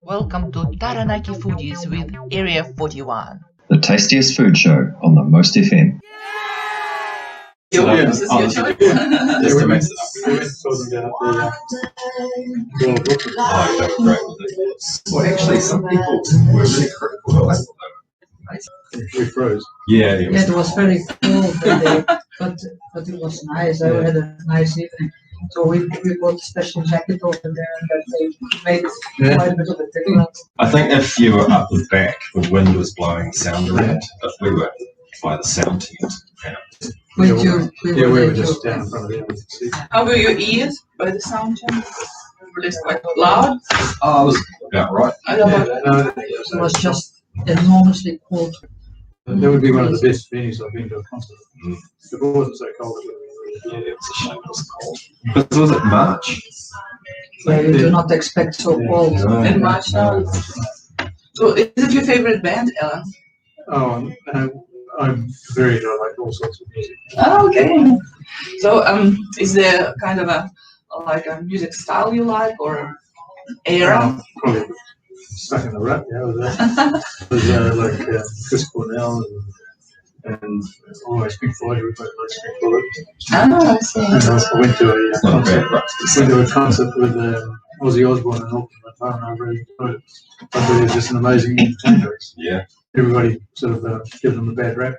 Welcome to Taranaki Foodies with Area 41. The tastiest food show on the Most FM. This is your choice. Just to mix it up. Well, actually, some people were really critical of it. We froze. Yeah, it was very cold today, but it was nice. I had a nice evening. So we bought a special jacket over there, and that they made quite a bit of a difference. I think if you were up the back, the wind was blowing sound around. If we were by the sound tent, we were just down in front of the How were your ears by the sound channel? Were they quite loud? I was about right. It was just enormously cold. That would be one of the best venues I've been to a concert. If it wasn't so cold, yeah, it was a shame it was cold. But was it March? Yeah, you do not expect so cold. In March now. So is it your favorite band, Ellen? Oh, I'm very I like all sorts of music. Oh, okay. So is there kind of a music style you like or era? Probably stuck in the rut, with like Chris Cornell and always Pink Floyd. Everybody likes Pink Floyd. Oh, I see. And I went to a concert with Ozzy Osbourne and Elton John, and I really enjoyed it. I thought he was just an amazing entertainer. Yeah. Everybody sort of gives them a bad rap.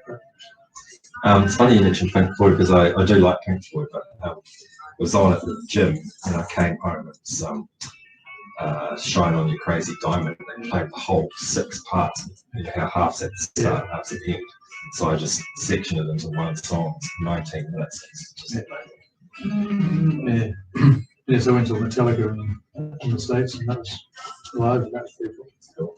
It's funny you mentioned Pink Floyd because I do like Pink Floyd, but it was on at the gym and I came home. It's Shine On You Crazy Diamond, and they played the whole 6 parts. Half's at the start, half's at the end. So I just sectioned it into one song, 19 minutes. Yes, I went to Metallica in the States, and that was live, and that was pretty cool.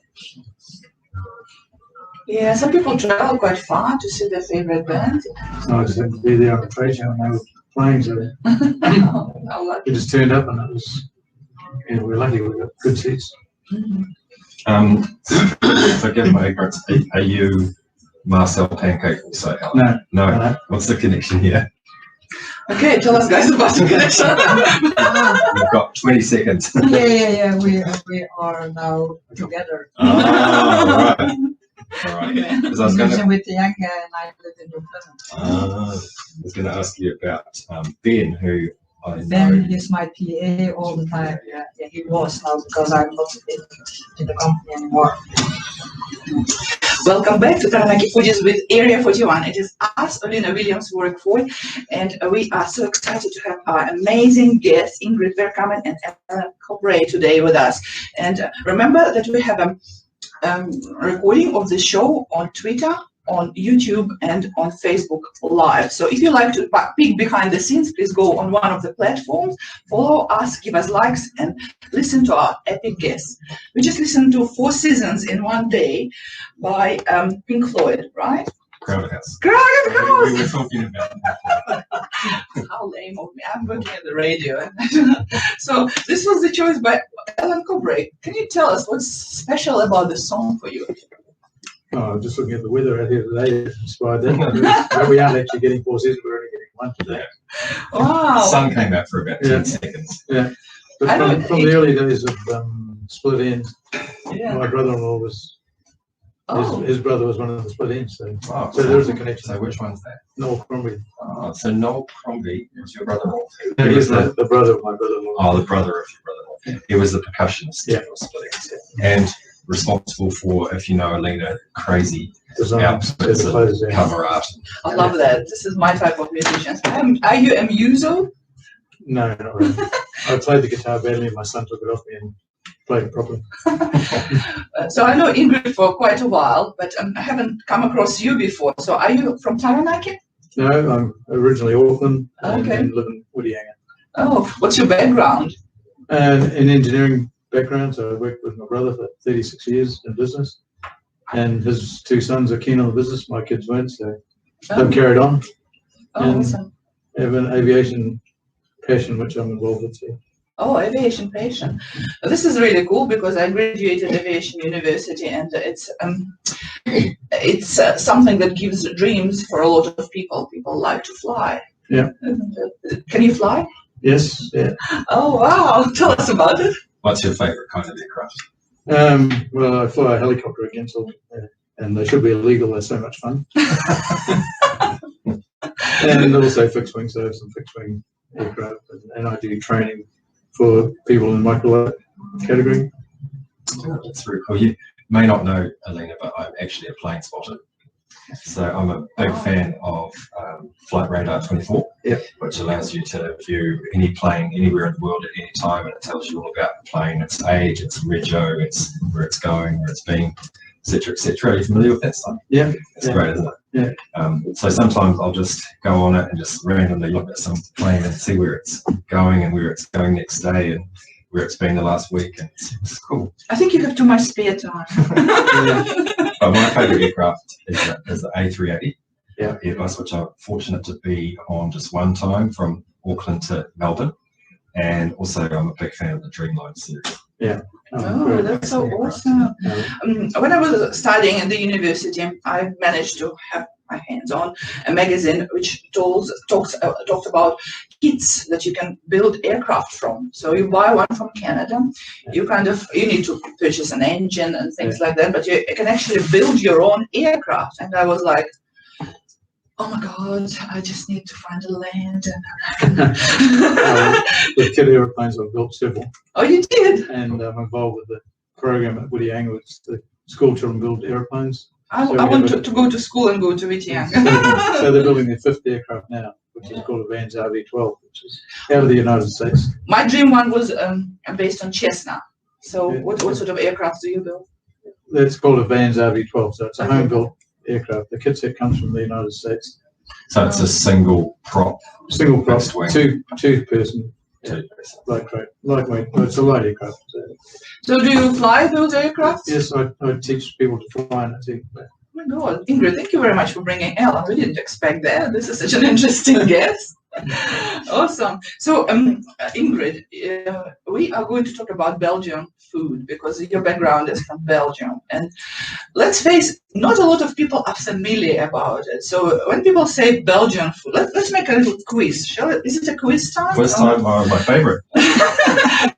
Yeah, some people travel quite far to see their favorite band. So I just had to be there on the trade show, and they were playing, so we just turned up, and it was, we're lucky we got good seats. Forgive my ignorance, are you Marcel Pancakes also? No. What's the connection here? Okay, tell us guys about the connection. We've got 20 seconds. Yeah. We are now together. Oh, right. All right. Because I was going to with the young guy, and I live in New Zealand. I was going to ask you about Ben, who I know. Ben is my PA all the time. Yeah, he was now because I'm not in the company anymore. Welcome back to Taranaki Foodies with Area 41. It is us, Olina Williams, who work for, and we are so excited to have our amazing guests, Ingrid Vercammen and Coubray, today with us. And remember that we have a recording of the show on Twitter, on YouTube, and on Facebook Live. So if you like to peek behind the scenes, please go on one of the platforms, follow us, give us likes, and listen to our epic guests. We just listened to 4 seasons in one day by Pink Floyd, right? Crowded House. Crowded House! We were talking about that. How lame of me. I'm working at the radio. So this was the choice by Ellen Coubray. Can you tell us what's special about the song for you? Oh, just looking at the weather out here today, it's inspired that. But we aren't actually getting 4 seasons, we're only getting 1 today. Wow. The sun came out for about 10 seconds. Yeah. But from the early days of split ends, my brother-in-law was, his brother was one of the split ends. So there's a connection. So which one's that? Noel Crombie. Oh, so Noel Crombie is your brother-in-law. No, he's the brother of my brother-in-law. Oh, the brother of your brother-in-law. He was the percussionist for Split Ends. And responsible for, if you know Alina, crazy outfits and cover art. I love that. This is my type of musician. Are you a muso? No, not really. I played the guitar badly, and my son took it off me and played it properly. So I know Ingrid for quite a while, but I haven't come across you before. So are you from Taranaki? No, I'm originally Auckland and live in Whitianga. Oh, what's your background? And in engineering background, so I worked with my brother for 36 years in business, and his 2 sons are keen on the business. My kids weren't, so they've carried on. Oh, awesome. I have an aviation passion, which I'm involved with too. Oh, aviation passion. This is really cool because I graduated aviation university, and it's something that gives dreams for a lot of people. People like to fly. Yeah. Can you fly? Yes. Yeah. Oh wow! Tell us about it. What's your favorite kind of aircraft? Well, I fly a helicopter again, so, and they should be illegal. They're so much fun. And also fixed wing service and fixed wing aircraft, and I do training for people in the microlight category. Oh, that's very cool. You may not know, Alina, but I'm actually a plane spotter. So I'm a big fan of Flight Radar 24, which allows you to view any plane anywhere in the world at any time, and it tells you all about the plane, its age, its rego, its where it's going, where it's been, etc., etc. Are you familiar with that stuff? Yeah, it's great, isn't it? Yeah. So sometimes I'll just go on it and just randomly look at some plane and see where it's going and where it's going next day and where it's been the last week, and it's cool. I think you have too much spare time. But my favourite aircraft is the A380 Yeah. Airbus, which I'm fortunate to be on just one time from Auckland to Melbourne. And also I'm a big fan of the Dreamline series. Yeah. Oh, that's so awesome. When I was studying at the university, I managed to have my hands on a magazine which talked about kits that you can build aircraft from. So you buy one from Canada, you need to purchase an engine and things like that, but you can actually build your own aircraft. And I was like, oh my God, I just need to find a land. With kit airplanes, I've built several. Oh, you did? And I'm involved with the program at Woody Angle. It's the school children build airplanes. I want to go to school and go to Whittiang. So they're building their 5th aircraft now, which is called a Vans RV-12, which is out of the United States. My dream one was based on Cessna. So what sort of aircraft do you build? That's called a Vans RV-12, so it's a home-built aircraft. The kit set comes from the United States. So it's a single prop. Single prop, Two two-person, lightweight. Well, it's a light aircraft. So do you fly those aircraft? Yes, I teach people to fly in it too. Oh my God, Ingrid, thank you very much for bringing Ellen. We didn't expect that. This is such an interesting guest. Awesome. So, Ingrid, we are going to talk about Belgian food because your background is from Belgium. And let's face, not a lot of people are familiar about it. So when people say Belgian food, let's make a little quiz. Is it a quiz time? Quiz time are my favorite.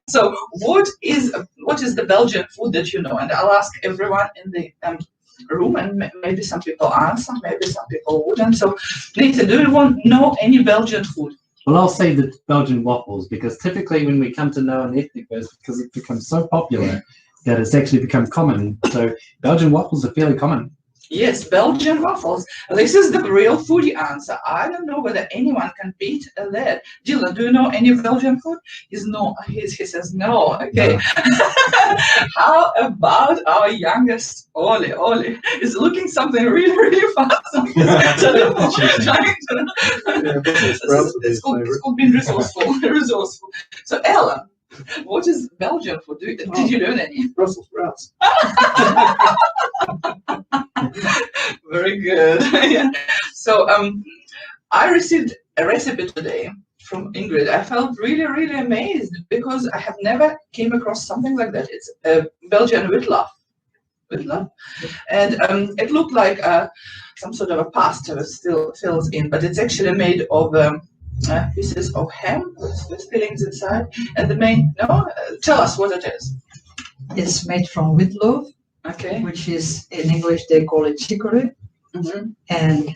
So what is the Belgian food that you know? And I'll ask everyone in the room, and maybe some people answer, maybe some people wouldn't. So, Nathan, do you know any Belgian food? Well, I'll say the Belgian waffles, because typically when we come to know an ethnic it's because it becomes so popular that it's actually become common. So Belgian waffles are fairly common. Yes, Belgian waffles. This is the real foodie answer. I don't know whether anyone can beat that. Dylan, do you know any Belgian food? He says no. Okay. No. How about our youngest Oli? Oli is looking something really, really fast. It's called being resourceful. So Ellen, what is Belgian food? Did you learn any? Brussels sprouts. Very good. Yeah. So I received a recipe today from Ingrid. I felt really, really amazed because I have never came across something like that. It's a Belgian witlof. And it looked like some sort of a pasta that still fills in, but it's actually made of pieces of ham with fillings inside. And tell us what it is. It's made from wheat loaf. Okay. Which is, in English, they call it chicory. Mm-hmm. And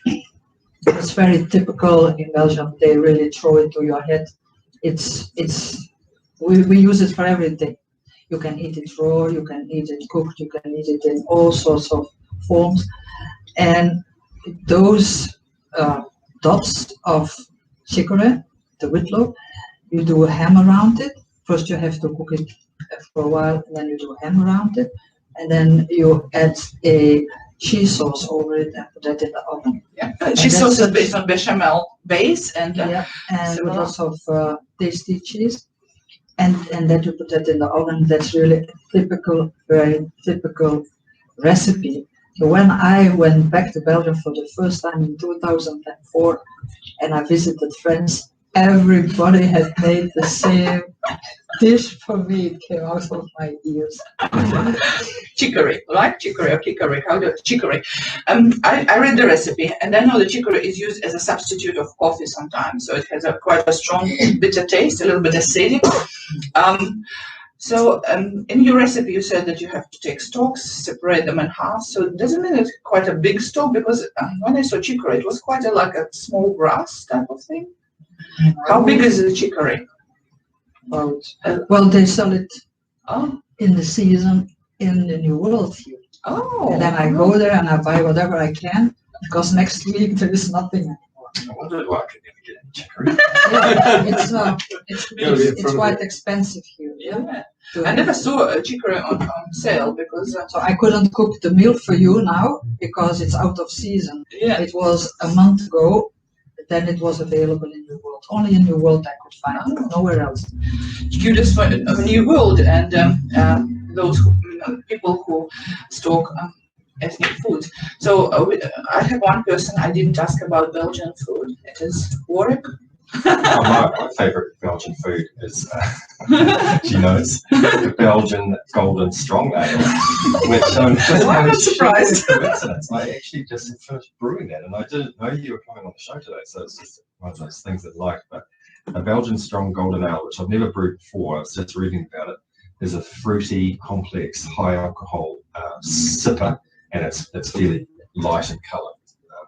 it's very typical in Belgium. They really throw it to your head. We use it for everything. You can eat it raw, you can eat it cooked, you can eat it in all sorts of forms. And those dots of chicory, the wheat loaf, you do a ham around it. First you have to cook it for a while, and then you do a ham around it. And then you add a cheese sauce over it and put that in the oven. Yeah, cheese sauce is based on bechamel base and with lots of tasty cheese. And then you put that in the oven. That's really a very typical recipe. So when I went back to Belgium for the first time in 2004, and I visited friends, everybody had made the same dish for me. It came out of my ears. Chicory, right? Chicory or kikori. Chicory. I read the recipe, and I know the chicory is used as a substitute of coffee sometimes. So it has quite a strong bitter taste, a little bit acidic. So in your recipe, you said that you have to take stalks, separate them in half. So does it mean it's quite a big stalk? Because when I saw chicory, it was quite like a small grass type of thing. How big is the chicory? Well, they sell it Oh, in the season in the New World here. oh. And then I go there and I buy whatever I can, because next week there is nothing anymore. I wondered why I could never get any chicory. Yeah, it's quite expensive here. Yeah. I never saw a chicory on sale because So I couldn't cook the meal for you now because it's out of season. yeah. It was a month ago, then it was available in New World. Only in New World I could find it, nowhere else. Curious for a new world and those people who stock ethnic food. So I have one person I didn't ask about Belgian food. It is Warwick. My favourite Belgian food is, she knows, the Belgian Golden Strong Ale, which I'm not surprised. Coincidence. I actually just finished brewing that, and I didn't know you were coming on the show today, so it's just one of those things that I like. But a Belgian Strong Golden Ale, which I've never brewed before, I was just reading about it, is a fruity, complex, high alcohol sipper, and it's fairly light in colour.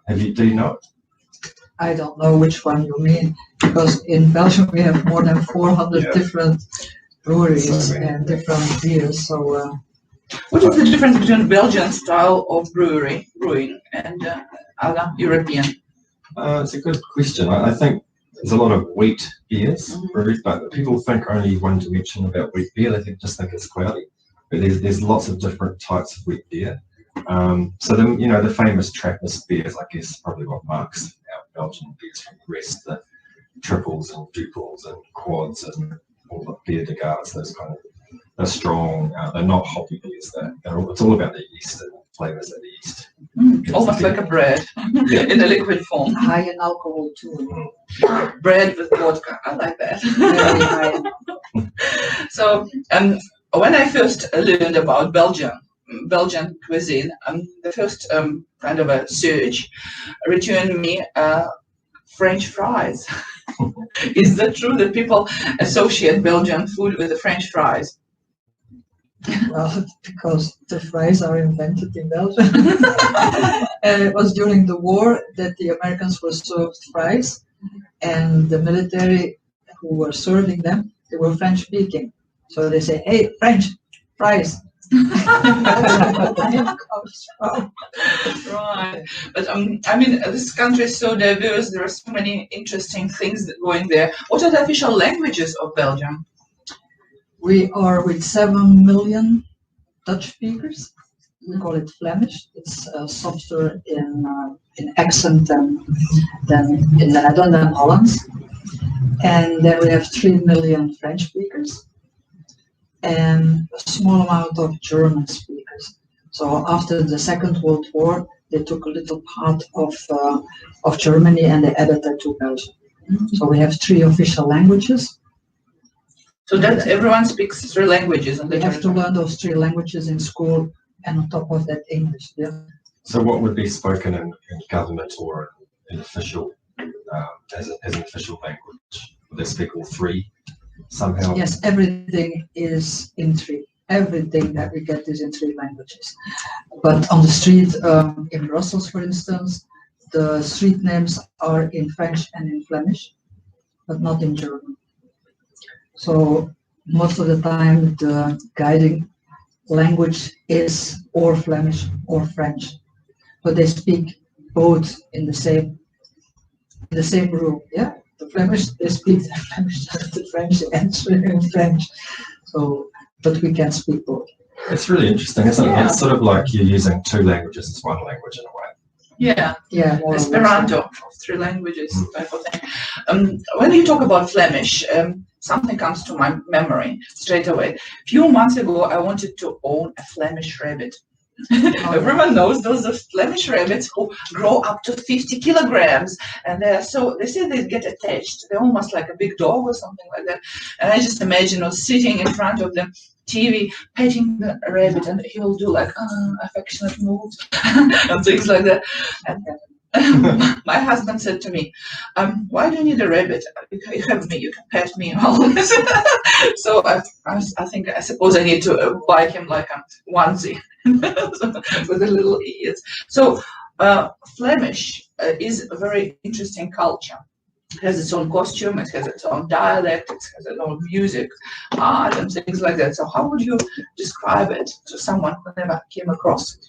Do you know it? I don't know which one you mean, because in Belgium we have more than 400 different breweries and different beers. So, what is the difference between Belgian style of brewing and other European? It's a good question. I think there's a lot of wheat beers brewed, but people think only one dimension about wheat beer. They just think it's cloudy, but there's lots of different types of wheat beer. So the famous Trappist beers, I guess, probably what marks our Belgian beers from the rest, the triples and duples and quads and all the beer de gardes, those kind of, they're strong, they're not hoppy beers, it's all about the yeast and flavours of the yeast. Almost like a bread in a liquid form. high in alcohol too. Bread with vodka, I like that. Very high. So when I first learned about Belgian cuisine, the first kind of a search returned me French fries. Is that true that people associate Belgian food with the French fries? Well, because the fries are invented in Belgium. And it was during the war that the Americans were served fries, and the military who were serving them, they were French speaking. So they say, hey, French, fries. Right, but I mean, this country is so diverse. There are so many interesting things that going there. What are the official languages of Belgium? We are with 7 million Dutch speakers. We call it Flemish. It's softer in accent than in the Netherlands and Holland. And then we have 3 million French speakers and a small amount of German speakers. So after the Second World War, they took a little part of Germany and they added that to Belgium. So we have 3 official languages. So that everyone speaks 3 languages, and They have to learn those 3 languages in school, and on top of that, English. Yeah. So what would be spoken in government or in official, as an official language? Would they speak all 3 somehow? Yes, everything is in 3. Everything that we get is in 3 languages. But on the street in Brussels, for instance, the street names are in French and in Flemish, but not in German. So most of the time, the guiding language is or Flemish or French, but they speak both in the same room. Yeah, the Flemish, they speak the Flemish, the French answer in French. So, but we can speak both. It's really interesting, isn't it? Yeah. It's sort of like you're using 2 languages as one language in a way. Yeah, more or less. Esperanto, 3 languages type of thing. When you talk about Flemish, something comes to my memory straight away. A few months ago, I wanted to own a Flemish rabbit. Everyone knows those are Flemish rabbits who grow up to 50 kilograms, and they say they get attached. They're almost like a big dog or something like that. And I just imagine sitting in front of the TV, petting the rabbit, and he will do like affectionate moves and things like that. My husband said to me, why do you need a rabbit? You have me, you can pet me and all this. So I suppose I need to buy him like a onesie with the little ears. So Flemish is a very interesting culture. It has its own costume, it has its own dialect, it has its own music, art, and things like that. So how would you describe it to someone who never came across it?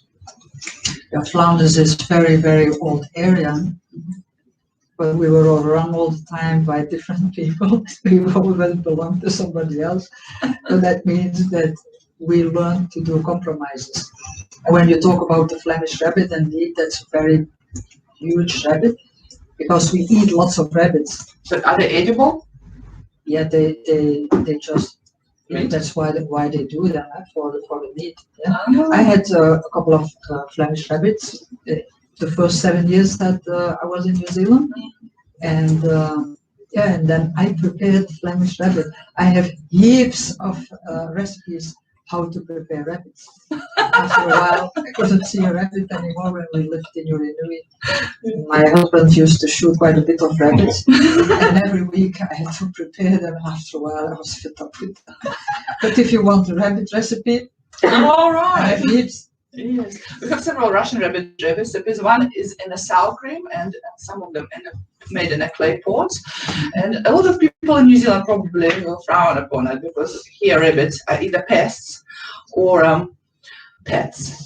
Yeah, Flanders is very, very old area, but we were overrun all the time by different people. We always belonged to somebody else. So that means that we learned to do compromises. And when you talk about the Flemish rabbit, indeed, that's a very huge rabbit, because we eat lots of rabbits. But are they edible? Yeah, they just, that's why they do them, for the meat. Yeah. I had a couple of Flemish rabbits the first 7 years that I was in New Zealand, and and then I prepared Flemish rabbit. I have heaps of recipes how to prepare rabbits. After a while, I couldn't see a rabbit anymore when we lived in Urinui. My husband used to shoot quite a bit of rabbits, and every week I had to prepare them, and after a while I was fed up with them. But if you want a rabbit recipe, all I right. have heaps. Yes, we have several Russian rabbit recipes. One is in a sour cream, and some of them made in a clay pot. And a lot of people in New Zealand probably will frown upon it, because here rabbits are either pests or pests,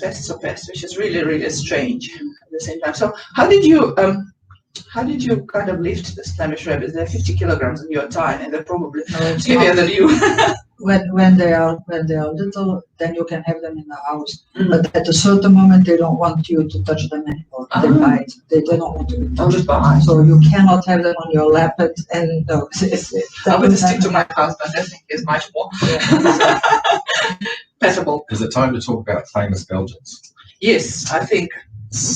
which is really, really strange at the same time. So how did you kind of lift the Flemish rabbits? They're 50 kilograms in your time, and they're probably heavier than you. When they are little, then you can have them in the house. But at a certain moment, they don't want you to touch them anymore. They bite. They don't want to be touched. So you cannot have them on your lap. And no, I would stick to my husband. I think he's much more pettable. Is it time to talk about famous Belgians? Yes, I think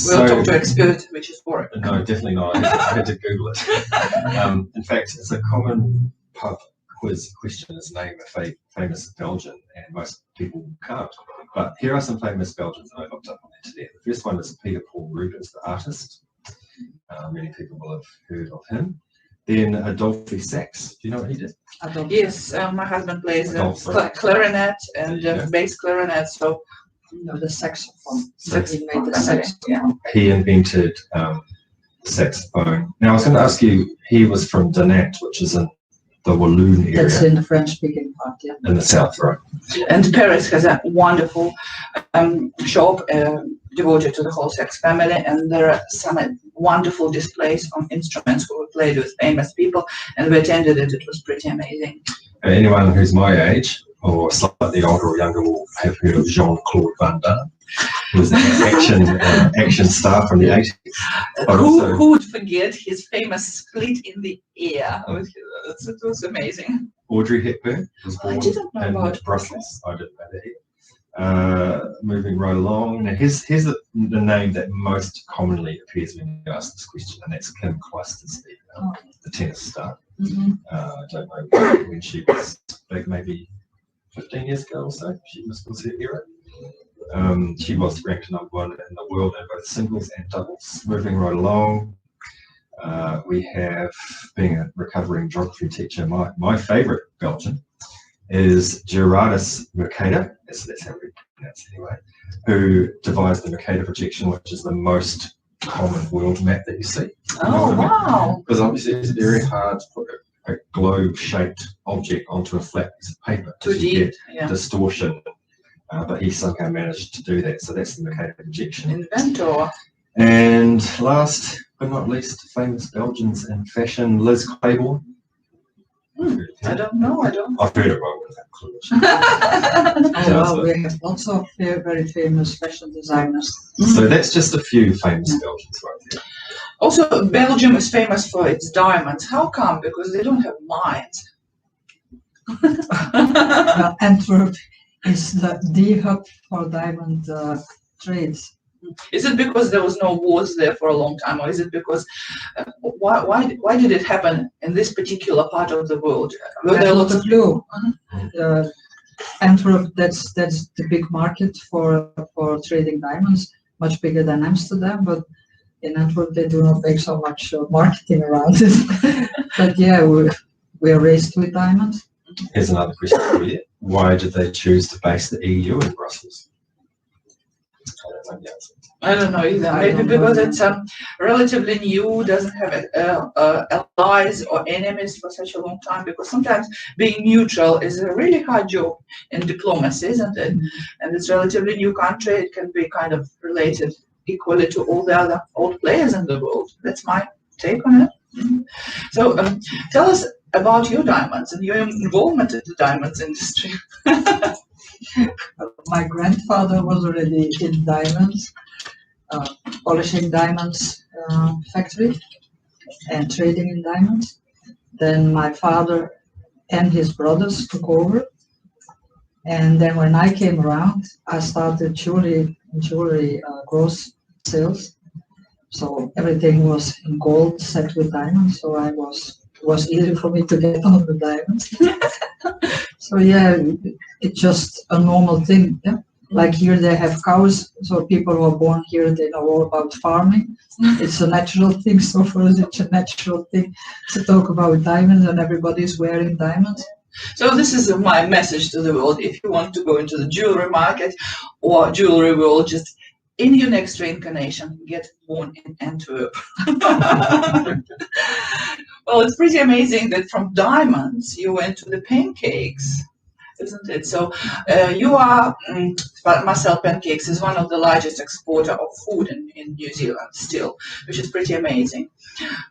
we'll talk to an expert, which is boring. No, definitely not. I had to Google it. In fact, it's a common pub quiz question is name a famous Belgian, and most people can't. But here are some famous Belgians that I looked up on the internet. The first one is Peter Paul Rubens, the artist. Many people will have heard of him. Then Adolphe Sax. Do you know what he did? Yes, my husband plays clarinet and bass clarinet, so the saxophone. He made the saxophone. He invented saxophone. Now I was going to ask you, he was from Dinant, which is in the Walloon area. That's in the French-speaking part, yeah. In the south, right? And Paris has a wonderful shop devoted to the whole sax family, and there are some wonderful displays on instruments who were played with famous people, and we attended it. It was pretty amazing. Anyone who's my age, or slightly older or younger, will have heard of Jean-Claude Van Damme, who was an action star from the 80s. Who would forget his famous split in the air? It was amazing. Audrey Hepburn was born in Brussels. I didn't know that either. Moving right along. Now here's the name that most commonly appears when you ask this question, and that's Kim Clijsters, the tennis star. I don't know when she was big, maybe 15 years ago or so. She was her era. She was ranked number 1 in the world in both singles and doubles. Moving right along, we have, being a recovering geography teacher, my favourite Belgian is Gerardus Mercator, that's how we pronounce it anyway, who devised the Mercator projection, which is the most common world map that you see. Oh, wow. Because obviously it's very hard to put a globe-shaped object onto a flat piece of paper. Too deep, yeah. Distortion. But he somehow managed to do that, so that's the Mercator projection. Inventor. And last but not least, famous Belgians in fashion, Liz Claiborne. I don't know, I've heard it wrong without clue. Well, we have lots of very famous fashion designers. So that's just a few famous Belgians right there. Also, Belgium is famous for its diamonds. How come? Because they don't have mines. Antwerp is the hub for diamond trades. Is it because there was no wars there for a long time, or is it because why did it happen in this particular part of the world? Were there lots of blue? Antwerp, that's the big market for trading diamonds, much bigger than Amsterdam. But In Antwerp, they do not make so much marketing around it. But yeah, we are raised with diamonds. Here's another question for you. Why did they choose to base the EU in Brussels? I don't know the answer. I don't know either. I Maybe don't know because either. it's relatively new, doesn't have allies or enemies for such a long time. Because sometimes being neutral is a really hard job in diplomacy, isn't it? And it's relatively new country. It can be kind of related equally to all the other old players in the world. That's my take on it. So tell us about your diamonds and your involvement in the diamonds industry. My grandfather was already in diamonds, polishing diamonds factory and trading in diamonds. Then my father and his brothers took over. And then when I came around, I started jewelry gross sales. So everything was in gold set with diamonds. So it was easy for me to get on the diamonds. So yeah, it's just a normal thing. Yeah? Like here they have cows, so people who are born here, they know all about farming. It's a natural thing, so for us it's a natural thing to talk about diamonds, and everybody's wearing diamonds. So this is my message to the world. If you want to go into the jewelry market or jewelry world, just in your next reincarnation, get born in Antwerp. Well, it's pretty amazing that from diamonds you went to the pancakes, isn't it? So you are, Marcel Pancakes is one of the largest exporter of food in New Zealand still, which is pretty amazing.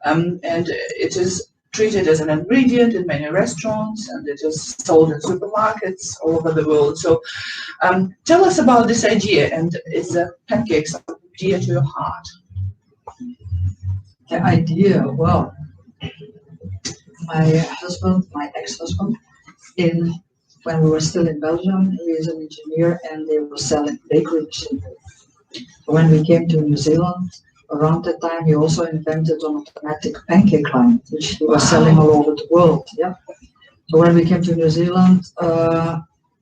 And it is treated as an ingredient in many restaurants, and it is sold in supermarkets all over the world. So tell us about this idea, and is the pancakes dear to your heart? The idea, well, my ex-husband, when we were still in Belgium, he is an engineer and they were selling bakery machinery. When we came to New Zealand, around that time, he also invented an automatic pancake line, which he was selling all over the world. Yeah. So when we came to New Zealand,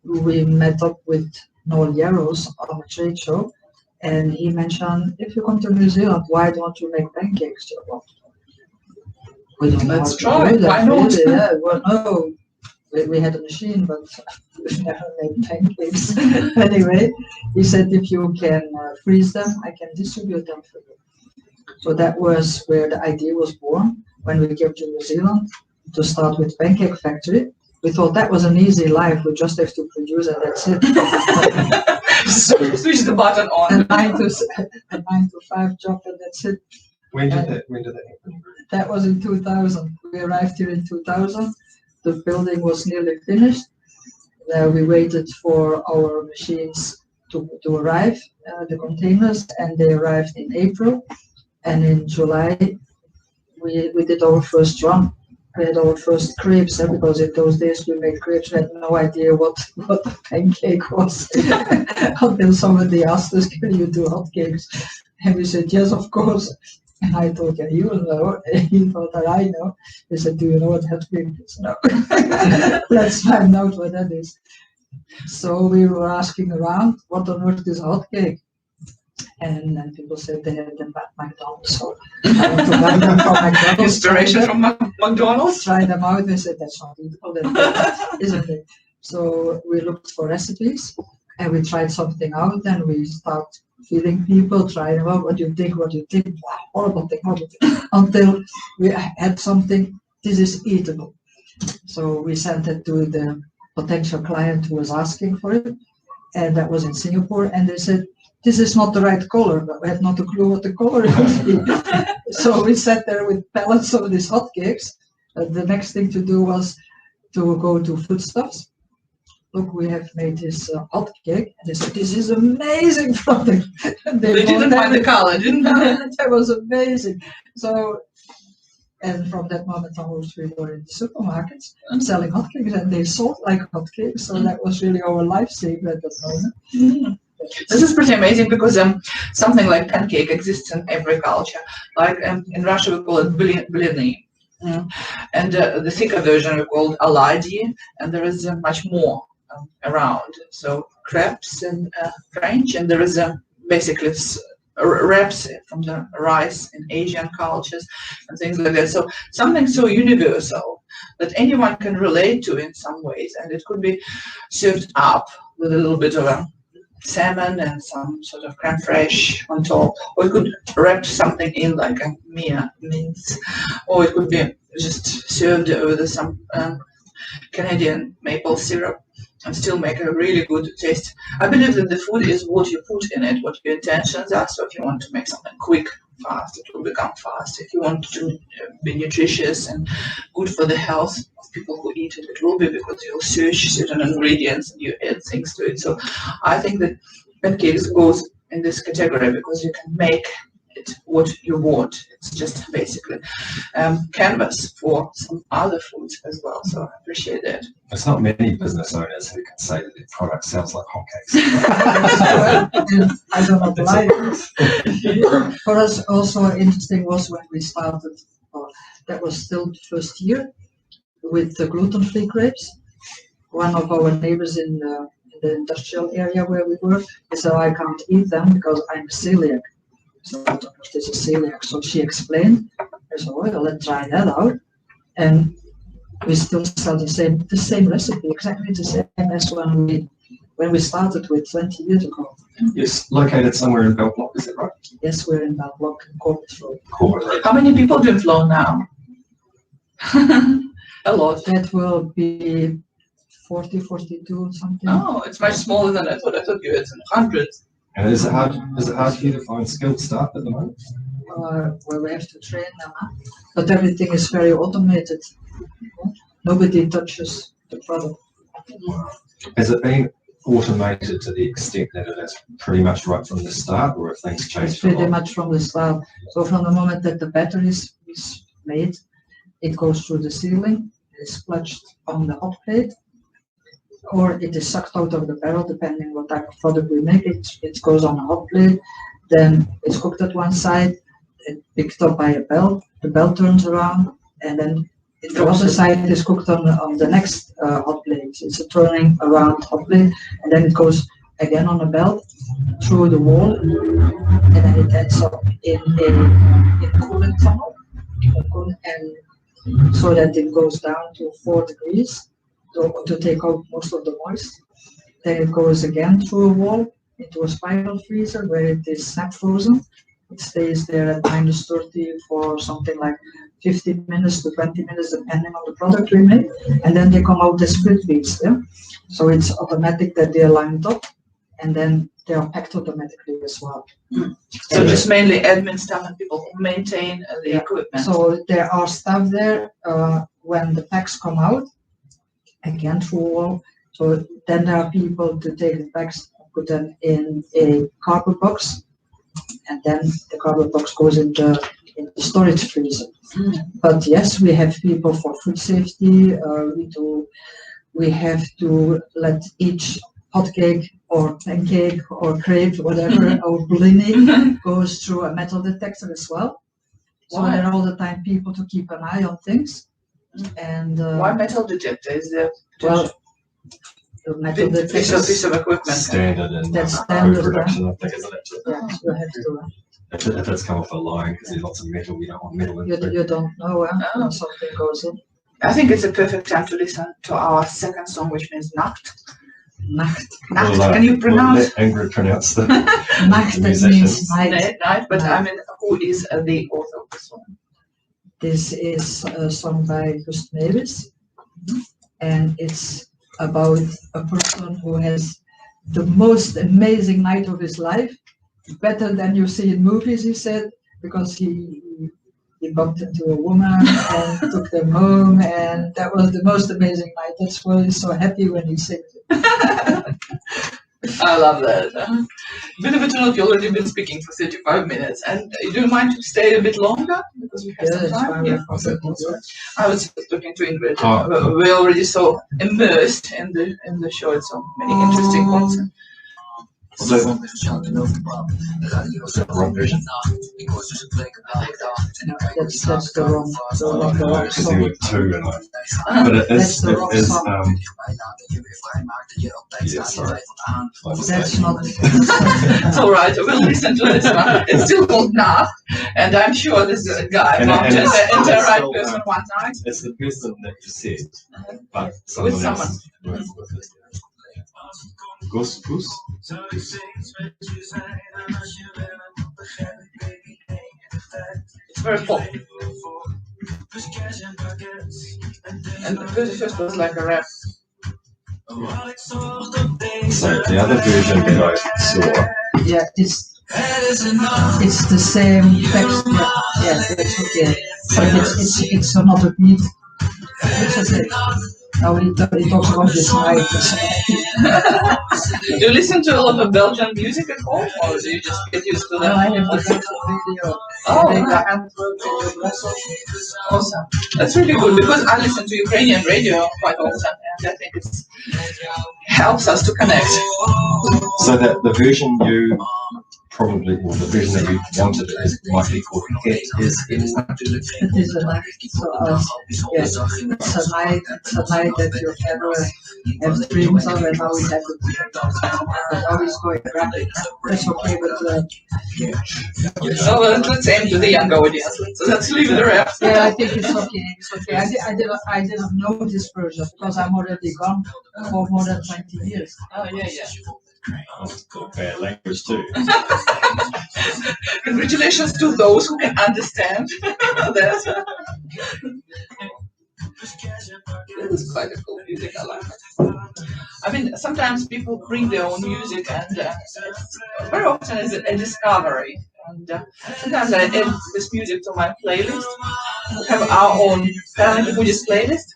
we met up with Noel Yarrows on a trade show, and he mentioned, if you come to New Zealand, why don't you make pancakes? Well, we don't know Let's how to try. do that, Why not? really. Yeah. Well, no, we had a machine, but we never made pancakes. Anyway, he said, if you can freeze them, I can distribute them for you. So that was where the idea was born when we came to New Zealand to start with Pancake Factory. We thought that was an easy life. We just have to produce and that's it. Switch the button on. A 9 to 5 job and that's it. When did that happen? That was in 2000. We arrived here in 2000. The building was nearly finished. We waited for our machines to arrive, the containers, and they arrived in April. And in July, we did our first run. We had our first crepes, because in those days we made crepes. We had no idea what the pancake was until somebody asked us, can you do hotcakes? And we said, yes, of course. And I thought, yeah, you know. And he thought that I know. He said, do you know what hotcake is? No. Let's find out what that is. So we were asking around, what on earth is a hotcake? And then people said they had them at McDonald's. So I went to buy them from McDonald's. Inspiration from McDonald's? Tried them out. They said, that's not beautiful, isn't it? So we looked for recipes and we tried something out and we start feeding people, trying them out. What do you think? What do you think? Wow, horrible thing. Until we had something, this is eatable. So we sent it to the potential client who was asking for it. And that was in Singapore. And they said, this is not the right color, but we had not a clue what the color would be. So we sat there with pallets of these hotcakes. The next thing to do was to go to foodstuffs. Look, we have made this hotcake. And they said, this is amazing product. They didn't find the color, didn't they? That was amazing. So, and from that moment onwards, we were in the supermarkets selling hotcakes, and they sold like hotcakes. So that was really our lifesaver at that moment. Mm. This is pretty amazing because something like pancake exists in every culture. Like in Russia, we call it blini. And the thicker version we call it oladyi, and there is much more around. So crepes in French, and there is basically wraps from the rice in Asian cultures and things like that. So something so universal that anyone can relate to in some ways, and it could be served up with a little bit of a salmon and some sort of creme fraiche on top, or it could wrap something in like a mince, or it could be just served with some Canadian maple syrup and still make a really good taste. I believe that the food is what you put in it, what your intentions are. So if you want to make something quick, fast, it will become fast. If you want to be nutritious and good for the health of people who eat it, it will be, because you'll search certain ingredients and you add things to it. So I think that pancakes goes in this category because you can make it what you want. It's just basically canvas for some other foods as well. So I appreciate that. There's not many business owners who can say that their product sounds like hotcakes. I don't know why. For us, also interesting was when we started. That was still the first year with the gluten-free crepes. One of our neighbors in the industrial area where we work, he said, "I can't eat them because I'm celiac." So I don't know if this is celiac. So she explained. I said, "Well, let's try that out." And we still sell the same recipe, exactly the same as when we started with 20 years ago. It's located somewhere in Belgian, is it right? Yes, we're in Belgian, in Coubray Road. Cool. How many people do you flow now? A lot. That will be 40, 42, something. Oh, it's much smaller than I thought. I thought you had some hundreds. And is it hard for you to find skilled staff at the moment? Well, we have to train them, but everything is very automated. Nobody touches the product. Has it been automated to the extent that it is pretty much right from the start, or have things changed? It's pretty much from the start. So from the moment that the batter is made, it goes through the ceiling, is splodged on the hot plate, or it is sucked out of the barrel, depending what type of product we make. It goes on a hot plate, then it's cooked at one side, it's picked up by a belt, the belt turns around, and then the other side is cooked on the next hot plate. It's a turning around hot plate, and then it goes again on a belt through the wall, and then it ends up in a cooling tunnel, and so that it goes down to 4 degrees to take out most of the moisture. Then it goes again through a wall into a spiral freezer where it is snap frozen. It stays there at -30 for something like 15 minutes to 20 minutes, depending on the product we make. And then they come out as split wheats. Yeah? So it's automatic that they are lined up, and then they are packed automatically as well. So just mainly admin staff and people who maintain the equipment. So there are staff there when the packs come out, again through wall. So then there are people to take the packs, put them in a cardboard box, and then the cardboard box goes in the storage freezer. But yes, we have people for food safety. We have to let each hotcake or pancake or crepe, whatever, or blini goes through a metal detector as well. So there are all the time people to keep an eye on things. And why metal detector? Is there the metal detector piece of equipment? Standard in That's standard, production, I think, isn't it? Yeah, you have to. If it's come off a line, because there's lots of metal, you don't want metal in it. You don't know when something goes in. I think it's a perfect time to listen to our second song, which means Nacht. Nacht. Nacht. Well, Can you pronounce? Let Ingrid pronounce the Nacht, that means night. Night, but I mean, who is the author of the song? This is a song by Gust Mewis, and it's about a person who has the most amazing night of his life, better than you see in movies, he said, because he bumped into a woman and took them home, and that was the most amazing night. That's why he's so happy when he sings it. I love that. Believe it or not, you've already been speaking for 35 minutes, and do you mind to stay a bit longer because we have some time? Yeah. I was talking to Ingrid. We're already so immersed in the show. It's so many interesting points. So, wrong version. No, that's the wrong Because there song. were two, and but it That's is, the wrong song. yeah, sorry. My That's mistake. not. It's all right. We'll listen to this one. It's still called Nav, and I'm sure this guy And bumped into it's the right still, person one night. It's the person that you said, but With someone someone. else went with it. Gus Puss? It's very pop. And the first was like a rap. So the other version that I saw, Yeah, it's the same text. Yeah, that's okay. But it's another beat. It's okay. Now he talks about this night. Do you listen to a lot of Belgian music at home, or do you just get used to Well, them? I have the video. Oh, They yeah. can't work with the vessels. Awesome. That's really good because I listen to Ukrainian radio quite often, and I think it helps us to connect. so that the version you probably, or the version that you wanted might be called It Is In. It is a night. So yes, it's a night that you ever have dreams of, and now we have it. But now it's going rapid. That's okay, but So let's aim to the younger audience. Let's leave the rest. yeah, I think it's okay. It's okay. I didn't know this version because I'm already gone for more than 20 years. Oh, yeah, yeah. Bad language too. Congratulations to those who can understand that. This is quite a cool music. I like it. I mean, sometimes people bring their own music, and very often it's a discovery. And sometimes I add this music to my playlist. We have our own Taranaki Foodies playlist.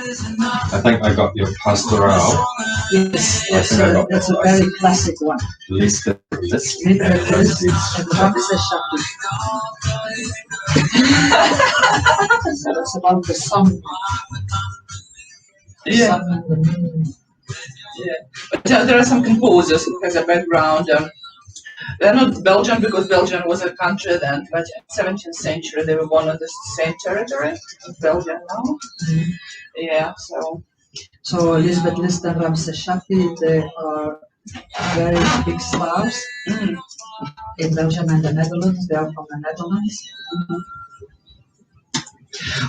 I think I got your Pastoral. Yes, I think I got that's a that very classic one. list. Read that list and Marcel. So that's about the sun. Yeah. Sun and the moon. Yeah, but there are some composers who has a background. They're not Belgian because Belgium was a country then, but in 17th century they were born on the same territory as Belgium now. Yeah, So Elizabeth List and Ramses Shaffi, they are very big stars in Belgium and the Netherlands. They are from the Netherlands.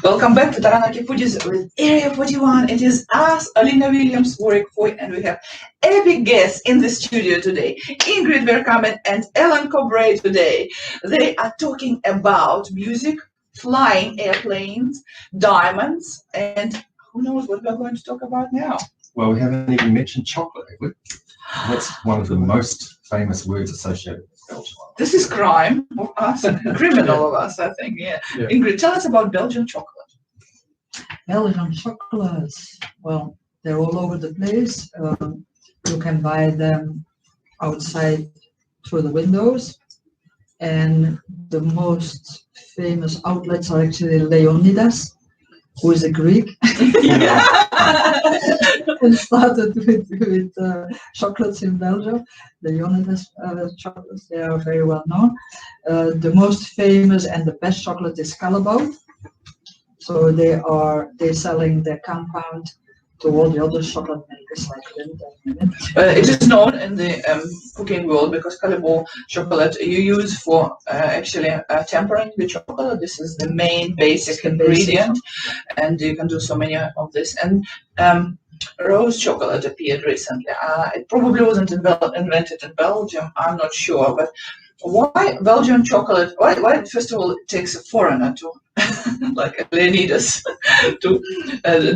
welcome back to Taranaki Foodies with Area 41. It is us, Alina Williams, Warwick Foy, and we have epic guests in the studio today. Ingrid Vercammen and Ellen Coubray today. They are talking about music, flying airplanes, diamonds, and who knows what we're going to talk about now. Well, we haven't even mentioned chocolate, have we? That's one of the most famous words associated with Belgium. This is crime of us, criminal of us, I think. Yeah. Yeah. Ingrid, tell us about Belgian chocolate. Belgian chocolates, well, they're all over the place. You can buy them outside through the windows. And the most famous outlets are actually Leonidas, who is a Greek. And started with chocolates in Belgium. The Leonidas chocolates, they are very well known. The most famous and the best chocolate is Callebaut. So they're selling their compound to all the other chocolate makers like Lindt and Mint. It is known in the cooking world because Callebaut chocolate you use for actually tempering the chocolate. This is the main basic ingredient, and you can do so many of this. And rose chocolate appeared recently. It probably wasn't invented in Belgium. I'm not sure, but why Belgian chocolate? Why first of all it takes a foreigner to like Leonidas to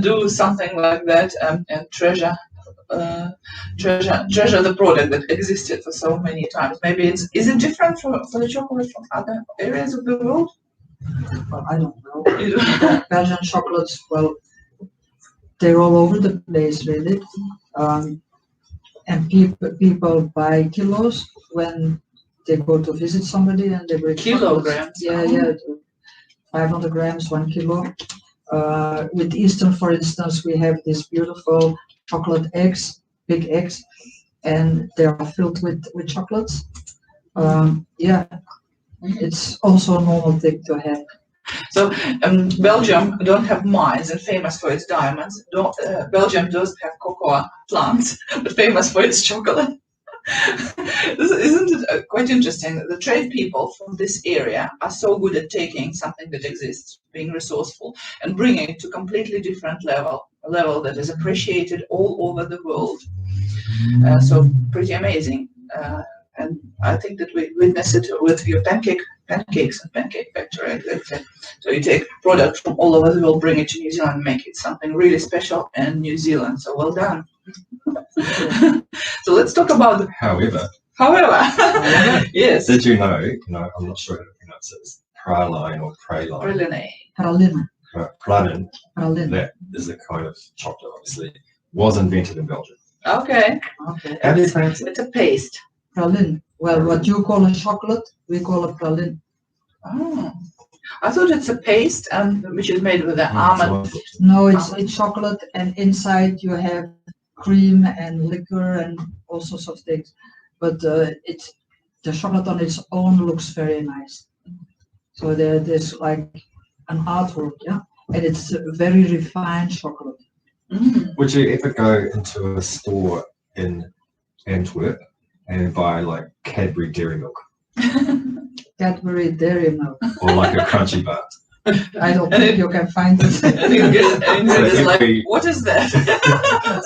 do something like that and treasure the product that existed for so many times. Maybe is it different for the chocolate from other areas of the world? Well, I don't know. Belgian chocolates, well, they're all over the place, really. And people buy kilos when they go to visit somebody and they bring Kilograms? Yeah, 500 grams, 1 kilo. With Easter, for instance, we have these beautiful chocolate eggs, big eggs, and they are filled with chocolates. Yeah, it's also a normal thing to have. So Belgium don't have mines and famous for its diamonds. Belgium does have cocoa plants, but famous for its chocolate. Isn't it quite interesting? The trade people from this area are so good at taking something that exists, being resourceful, and bringing it to a completely different level, a level that is appreciated all over the world. So pretty amazing. And I think that we witness it with your pancakes and pancake factory. So you take products from all over the world, bring it to New Zealand, make it something really special in New Zealand. So well done. So let's talk about. However, yes. did you know? I'm not sure how to pronounce it. Praline or praline. Praline. That is a kind of chocolate, obviously, was invented in Belgium. Okay. How do you pronounce it? It's a paste. Praline. Well, what you call a chocolate, we call a praline. Oh. I thought it's a paste, which is made with the almond. No, it's chocolate, and inside you have cream and liquor and all sorts of things. But the chocolate on its own looks very nice. So there's like an artwork, yeah, and it's a very refined chocolate. Would you ever go into a store in Antwerp and buy like Cadbury dairy milk? Cadbury dairy milk. Or like a crunchy bar? I don't think you can find it. It's like, what is that?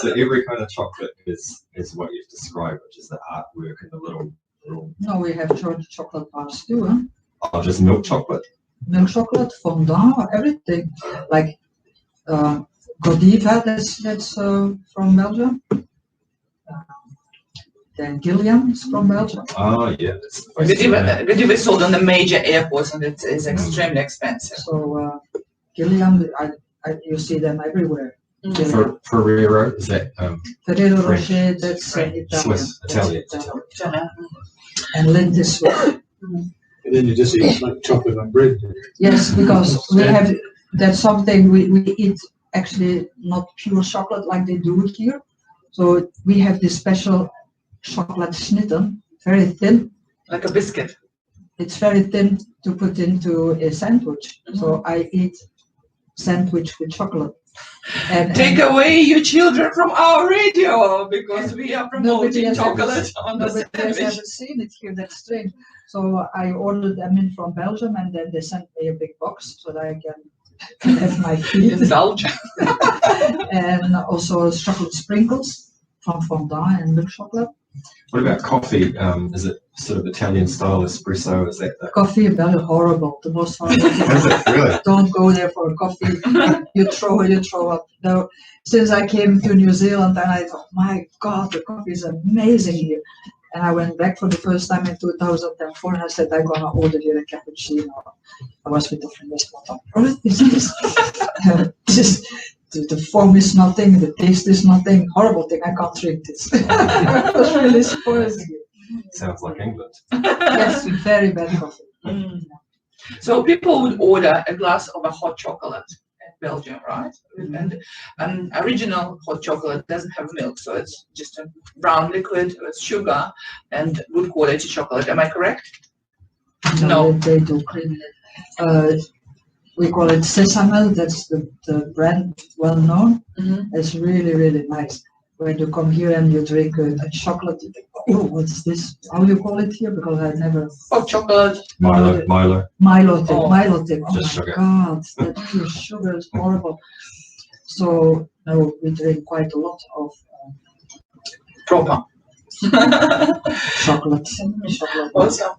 So every kind of chocolate is what you've described, which is the artwork and the little. No, we have chocolate bars too, huh? Oh, just milk chocolate. Milk chocolate, fondant, everything. Like Godiva, that's from Belgium. Then Gilliam is from Belgium. Oh yeah. Godiva is sold on the major airports, and it is extremely expensive. So Gilliam, you see them everywhere. Ferrero, is that Ferrero French? Rocher, that's Italian. Swiss, Italian. And Lindt is Swiss. And then you just eat like chocolate on bread. Yes, because we have, that's something we eat actually not pure chocolate like they do it here. So we have this special chocolate schnitten, very thin. Like a biscuit. It's very thin to put into a sandwich. So I eat sandwich with chocolate. And Take away your children from our radio, because we are promoting chocolate on the sandwich. Nobody has ever seen it here, that's strange. So I ordered them in from Belgium, and then they sent me a big box so that I can have my feet. In Belgium. And also chocolate sprinkles from fondant and milk chocolate. What about coffee? Is it sort of Italian style espresso? Is that the Coffee is very horrible, the most horrible. Is it really? Don't go there for a coffee. you throw up. No, since I came to New Zealand, and I thought, my God, the coffee is amazing here. And I went back for the first time in 2004, and I said, I'm gonna order here a cappuccino. I was with a friend. What is this? The form is nothing, the taste is nothing. Horrible thing. I can't drink this. I was really spoiled here. sounds like England? Yes, very bad coffee. So people would order a glass of a hot chocolate in Belgium, right? And original hot chocolate doesn't have milk, so it's just a brown liquid with sugar and good quality chocolate. Am I correct? No. They do cream in it. We call it Sesame, that's the brand well known. It's really, really nice. When you come here and you drink a chocolate, you think, oh, what's this? How do you call it here? Because I never... Hot chocolate. Milo. Milo thing. Oh my sugar. God, that pure sugar is horrible. So, no, we drink quite a lot of... Proper. chocolate. Awesome.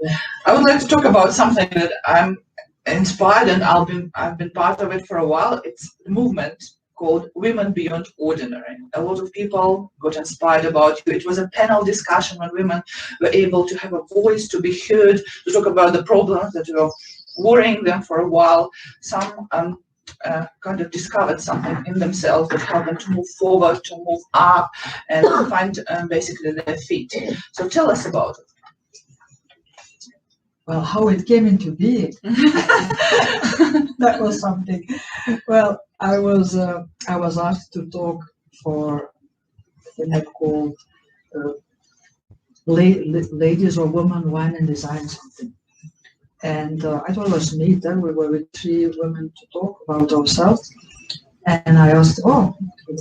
I would like to talk about something that I'm inspired, and I've been part of it for a while. It's a movement called Women Beyond Ordinary. A lot of people got inspired about you. It was a panel discussion when women were able to have a voice, to be heard, to talk about the problems that were worrying them for a while. Some kind of discovered something in themselves that helped them to move forward, to move up, and find basically their feet. So tell us about it. Well, how it came into being. That was something. Well, I was asked to talk for the net called ladies or women wine and design something. And I thought it was neat. Then we were with 3 women to talk about ourselves. And I asked, oh,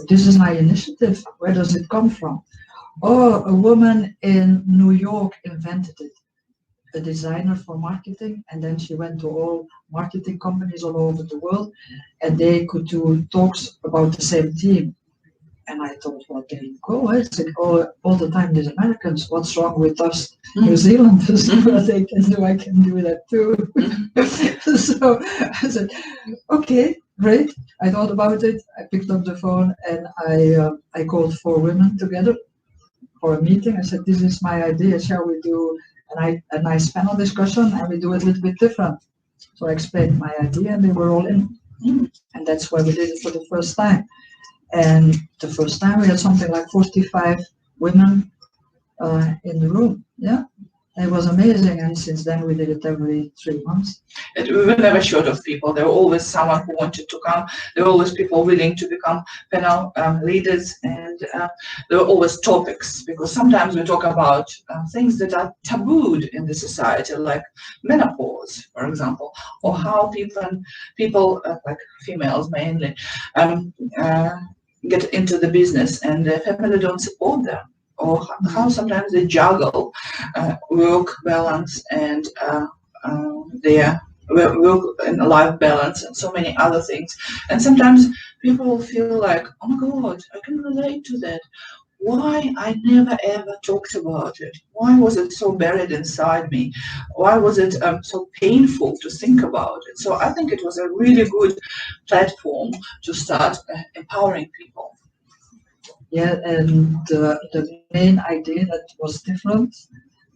this is my initiative. Where does it come from? Oh, a woman in New York invented it. A designer for marketing, and then she went to all marketing companies all over the world, and they could do talks about the same theme. And I thought, well, there you go. It's like all the time these Americans, what's wrong with us New Zealanders? What they can do, I can do that too. So I said, okay, great. I thought about it. I picked up the phone and I called 4 women together for a meeting. I said, this is my idea. Shall we do a nice panel discussion and we do it a little bit different? So I explained my idea and they were all in. And that's why we did it for the first time. And the first time we had something like 45 women in the room. Yeah, it was amazing. And since then we did it every 3 months. And we were never short of people. There were always someone who wanted to come. There were always people willing to become panel leaders. And there were always topics, because sometimes we talk about things that are tabooed in the society, like menopause, for example, or how people like females mainly, get into the business and their family don't support them, or how sometimes they juggle work balance and their work and life balance and so many other things. And sometimes people feel like, oh my God, I can relate to that. Why I never ever talked about it? Why was it so buried inside me? Why was it so painful to think about it? So I think it was a really good platform to start empowering people. Yeah, and the main idea that was different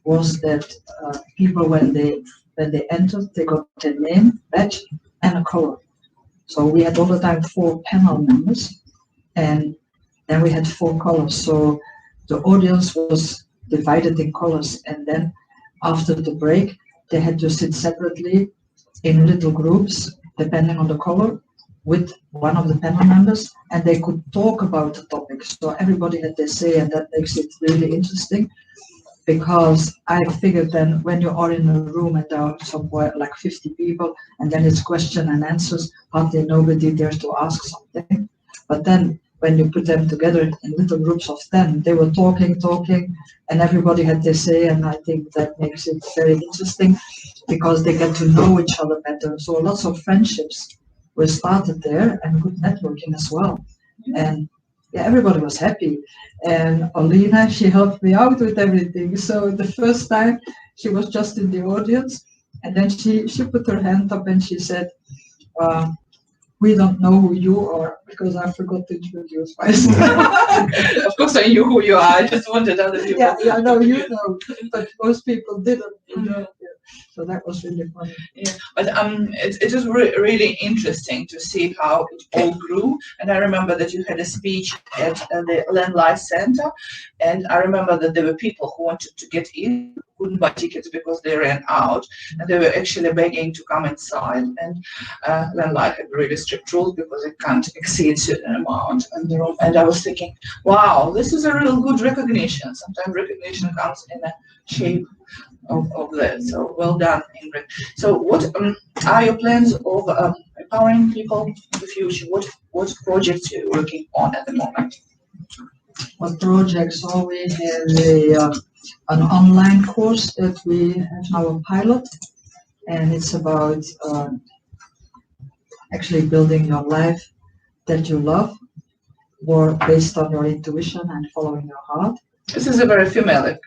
was that people, when they entered, they got their name, badge, and a color. So we had all the time 4 panel members, and then we had 4 colors. So the audience was divided in colors, and then after the break, they had to sit separately in little groups, depending on the color, with one of the panel members, and they could talk about the topic. So everybody had their say, and that makes it really interesting, because I figured then when you are in a room and there are somewhere like 50 people, and then it's question and answers, hardly nobody dares to ask something. But then when you put them together in little groups of 10, they were talking, and everybody had their say, and I think that makes it very interesting because they get to know each other better. So lots of friendships were started there, and good networking as well. And yeah, everybody was happy. And Alina, she helped me out with everything. So the first time she was just in the audience, and then she put her hand up and she said, we don't know who you are, because I forgot to introduce myself. Of course I knew who you are, I just wanted other people. Yeah, no, you know, but most people didn't. You know? So that was really funny. Yeah, but it was really interesting to see how it all grew. And I remember that you had a speech at the Land Life Center, and I remember that there were people who wanted to get in, couldn't buy tickets because they ran out, and they were actually begging to come inside. And Land Life had really strict rules because it can't exceed a certain amount in the room. And I was thinking, wow, this is a real good recognition. Sometimes recognition comes in a shape of that. So well done, Ingrid. So what are your plans of empowering people in the future? What projects are you working on at the moment? What projects? So we have an online course that we have now a pilot, and it's about actually building your life that you love, or based on your intuition and following your heart. This is a very female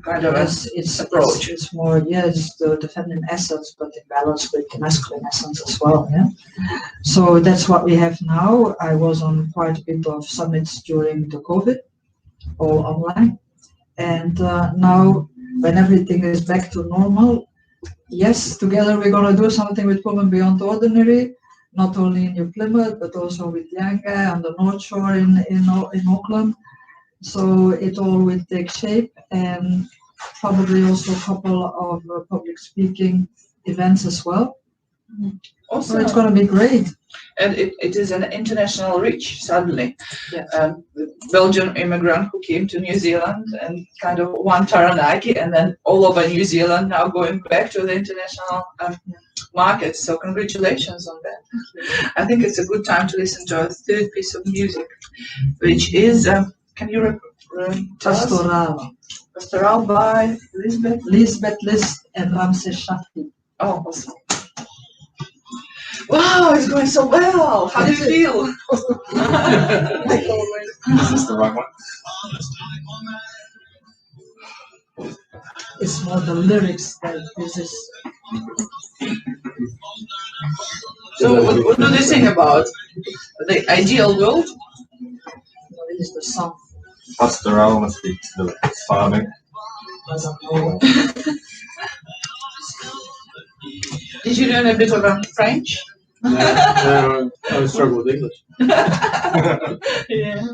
kind of approach. It's more, it's the feminine essence, but in balance with the masculine essence as well. Yeah. So that's what we have now. I was on quite a bit of summits during the COVID, all online. And now, when everything is back to normal, yes, together we're going to do something with Women Beyond Ordinary, not only in New Plymouth, but also with Yanga on the North Shore in Auckland. So it all will take shape, and probably also a couple of public speaking events as well. Also, So it's going to be great. and it is an international reach suddenly. Yes. Belgian immigrant who came to New Zealand and kind of won Taranaki, and then all over New Zealand now going back to the international market. So congratulations on that. I think it's a good time to listen to our third piece of music, which is, can you tell us? Pastoral. Pastoral by Lisbeth? Lisbeth List and Ramses Shaffi. Oh, awesome. Wow, it's going so well. How do you feel? Like always. Is this the right one? It's more the lyrics that this is. So what do they sing about? The ideal world? What is the song? Pastoral must be to the farming. I don't know. Did you learn a bit of French? No, I struggle with English. Yeah.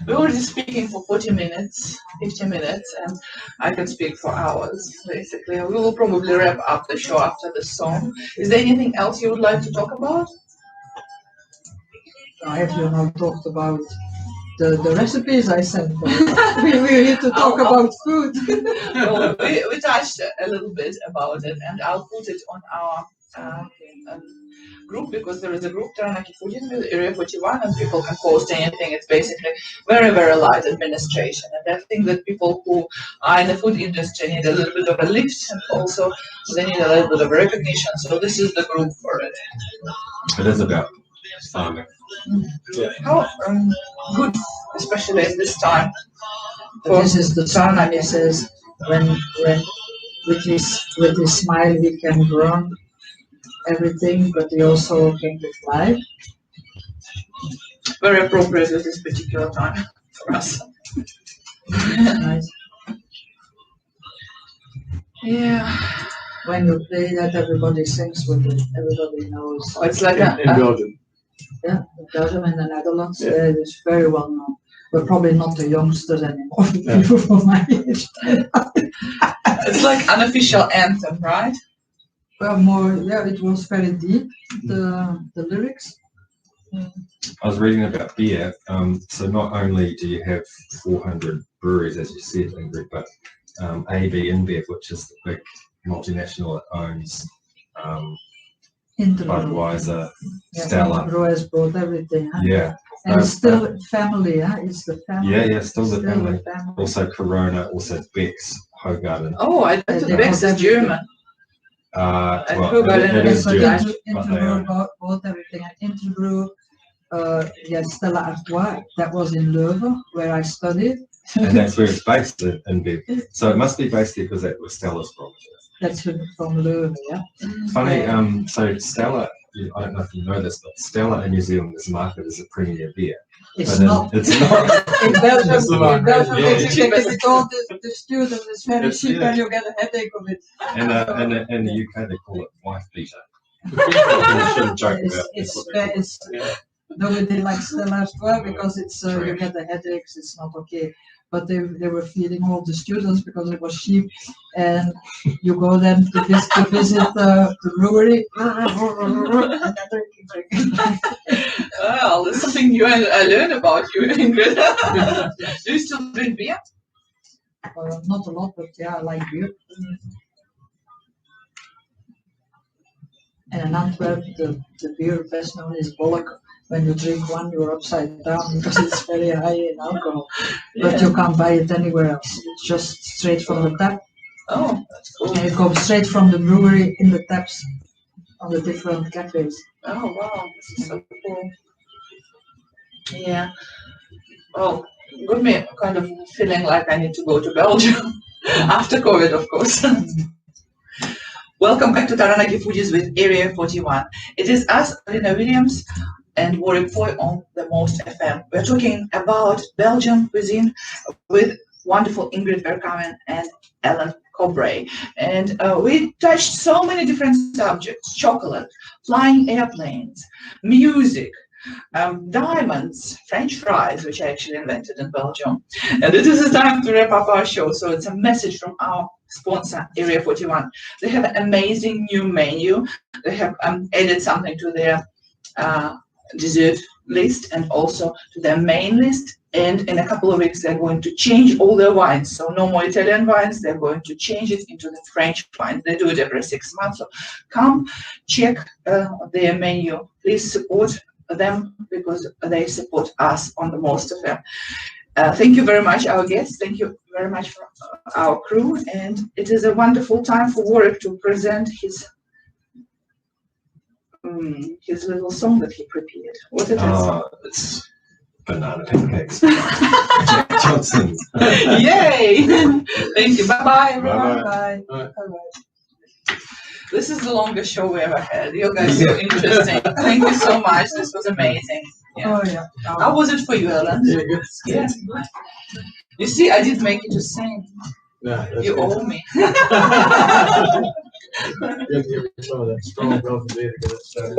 We're already speaking for 40 minutes, 50 minutes, and I can speak for hours, basically. We will probably wrap up the show after the song. Is there anything else you would like to talk about? Have you not talked about the recipes I sent? We need to talk about food. Well, we touched a little bit about it, and I'll put it on our group, because there is a group, Taranaki Foodies with Area 41, and people can post anything. It's basically very, very light administration. And I think that people who are in the food industry need a little bit of a lift, and also they need a little bit of recognition. So this is the group for it. It is about farming. How good, especially at this time. This is the song, and it says, when with his smile he can run everything, but he also can fly. Very appropriate at this particular time for us. Nice. Yeah. When you play that, everybody sings with it. Everybody knows. Oh, it's like In Belgium. Yeah, in Belgium and the Netherlands, Yeah. it's very well known. We're probably not the youngsters anymore. Yeah. People from my age. it's like unofficial anthem, right? Well, more, yeah, it was very deep, the lyrics. I was reading about beer. So not only do you have 400 breweries, as you said, Ingrid, but AB InBev, which is the big multinational that owns Budweiser, Stella. Coubray has brought everything. Huh? Yeah. And it's still family, huh? It's the family. Yeah, still the family. Also Corona, also Beck's, Hogarden. Oh, I thought Beck's is German. Well, Hogarden it is but German, but they Interbrew are. bought everything. And Interbrew, Stella Artois, that was in Leuven, where I studied. And that's where it's based in Bev. So it must be based there because that was Stella's property. That's from Leuven, yeah. Funny, so Stella, I don't know if you know this, but Stella in New Zealand is marketed as a premier beer. It's But not. It's not. In Belgium, It's not. Yeah. you can give it all the students, it's very It's- cheap yeah. and you get a headache of it. And in the UK, they call it wife beater. You shouldn't joke about It's nobody likes Stella as well because it's you get the headaches, it's not okay. But they were feeding all the students because it was cheap, and you go then to visit the brewery and they're drinking. Well, there's something new I learned about you, Ingrid. Do you still drink beer? Not a lot, but yeah, I like beer. And in Antwerp, the beer best known is Bolk. When you drink one, you're upside down because it's very high in alcohol. But you can't buy it anywhere else. It's just straight from the tap. Oh, that's cool. And it comes straight from the brewery in the taps on the different cafes. Oh, wow, this is so cool. Yeah. Well, got me kind of feeling like I need to go to Belgium after COVID, of course. Welcome back to Taranaki Foodies with Area 41. It is us, Alina Williams, and Warwick Foy on the Most FM. We're talking about Belgian cuisine with wonderful Ingrid Vercammen and Ellen Coubray. And we touched so many different subjects: chocolate, flying airplanes, music, diamonds, French fries, which I actually invented in Belgium. And it is time to wrap up our show. So it's a message from our sponsor Area 41. They have an amazing new menu. They have added something to their dessert list and also to their main list. And in a couple of weeks, they're going to change all their wines. So no more Italian wines. They're going to change it into the French wines. They do it every 6 months. So come check their menu. Please support them because they support us on the most of them. Thank you very much, our guests. Thank you very much for our crew. And it is a wonderful time for Warwick to present his little song that he prepared. What it is? It's banana pancakes. Jack Johnson. Yay! Thank you. Bye-bye, everyone. Bye-bye. Bye. Bye-bye. This is the longest show we ever had. You guys are so interesting. Thank you so much. This was amazing. Yeah. Oh, yeah. How was it for you, Ellen? Yeah, good. Yeah. You see, I did make you to sing. Yeah, that's You good. owe me. You have to give me some of that strong Belgian beer to get it started.